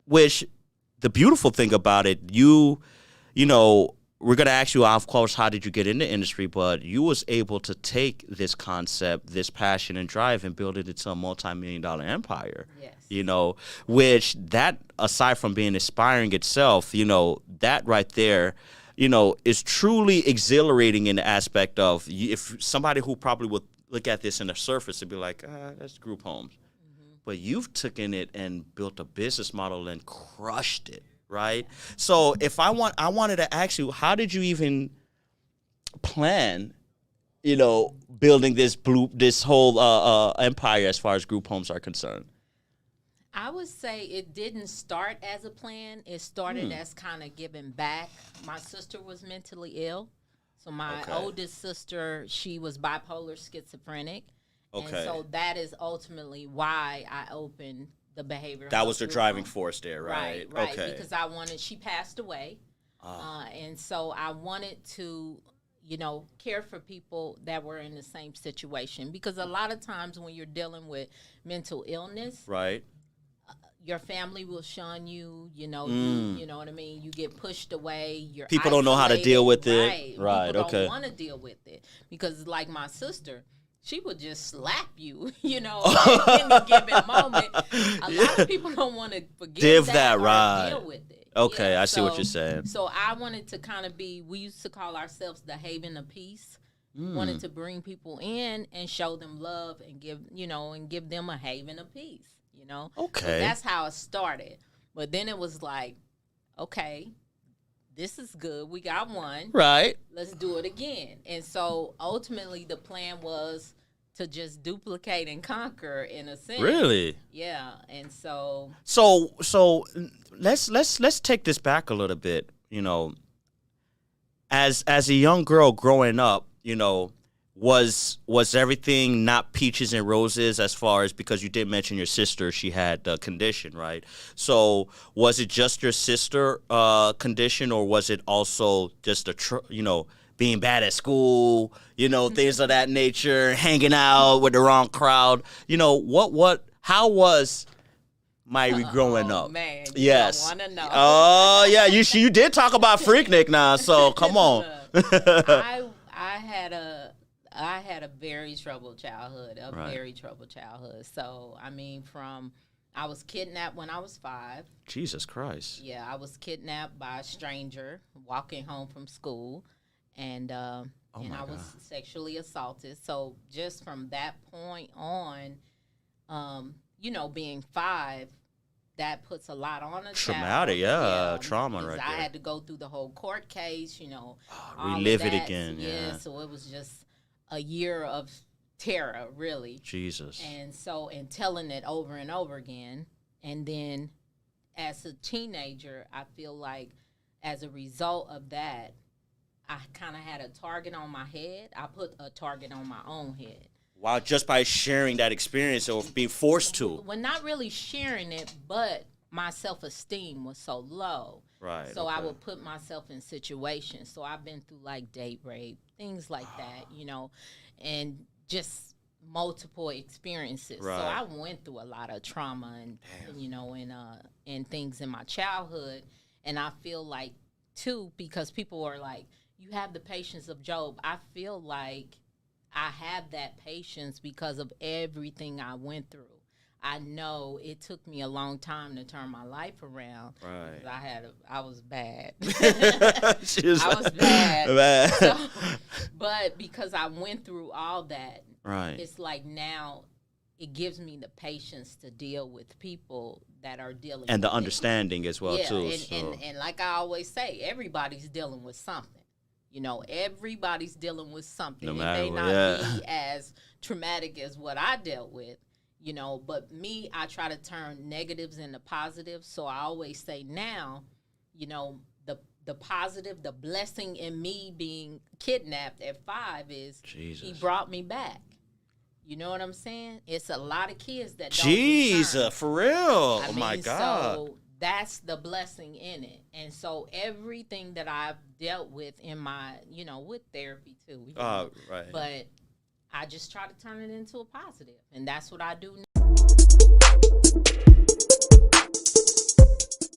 which the beautiful thing about it, you know, we're going to ask you, of course, how did you get in the industry? But you was able to take this concept, this passion and drive, and build it into a multi-million-dollar empire. Yes. You know, which that, aside from being inspiring itself, you know, that right there, you know, is truly exhilarating in the aspect of, if somebody who probably would look at this in the surface and be like, that's group homes. Mm-hmm. But you've taken it and built a business model and crushed it. Right. So if I wanted to ask you, how did you even plan, you know, building this whole empire as far as group homes are concerned? I would say it didn't start as a plan. It started as kind of giving back. My sister was mentally ill. So my oldest sister, she was bipolar schizophrenic. Okay. And so that is ultimately why I opened the behavioral. That was the driving force there, right? Right. Okay. Because she passed away. And so I wanted to, you know, care for people that were in the same situation. Because a lot of times when you're dealing with mental illness, right, your family will shun you, you know, you know what I mean? You get pushed away. People don't know how to deal with it. Right. People don't want to deal with it. Because like my sister, she would just slap you, you know, at any given moment. A lot of people don't want to forgive that or deal with it. Okay, yeah, I see what you're saying. So I wanted to kind of we used to call ourselves the haven of peace. Wanted to bring people in and show them love and give them a haven of peace, you know. Okay. So that's how it started. But then it was like, okay, this is good. We got one. Right. Let's do it again. And so ultimately the plan was to just duplicate and conquer in a sense. Really? Yeah. And so let's take this back a little bit, you know. As a young girl growing up, you know, was everything not peaches and roses as far as, because you did mention your sister, she had the condition, right? So was it just your sister condition, or was it also just being bad at school, you know, things of that nature, hanging out with the wrong crowd? You know, how was Myrie growing up? Man, yes. I want to know. Oh, yeah, you did talk about Freaknik now, so come on. I had a very troubled childhood, very troubled childhood. So, I mean, I was kidnapped when I was 5. Jesus Christ. Yeah, I was kidnapped by a stranger walking home from school, and I was sexually assaulted. So, just from that point on, you know, being 5, that puts a lot on a traumatic, child. Trauma right there. I had to go through the whole court case, you know. Relive it again, yeah. So it was just a year of terror, really. Jesus. And so, and telling it over and over again. And then as a teenager, I feel like as a result of that, I kind of had a target on my head. I put a target on my own head. Wow, just by sharing that experience or being forced to. Well, not really sharing it, but my self-esteem was so low. Right. So I would put myself in situations. So I've been through like date rape, things like that, you know, and just multiple experiences. Right. So I went through a lot of trauma and you know, and things in my childhood. And I feel like, too, because people are like, you have the patience of Job. I feel like I have that patience because of everything I went through. I know it took me a long time to turn my life around. Right. I was bad. I was bad. So, but because I went through all that, right, it's like now it gives me the patience to deal with people that are dealing and with the understanding as well, too. And like I always say, everybody's dealing with something. You know, everybody's dealing with something. It may not be as traumatic as what I dealt with, you know, but me, I try to turn negatives into positives. So I always say now, you know, the positive, the blessing in me being kidnapped at 5 is he brought me back. You know what I'm saying? It's a lot of kids that don't return. For real. I mean, my God. So that's the blessing in it. And so everything that I've dealt with in my, you know, with therapy too. Right. But I just try to turn it into a positive. And that's what I do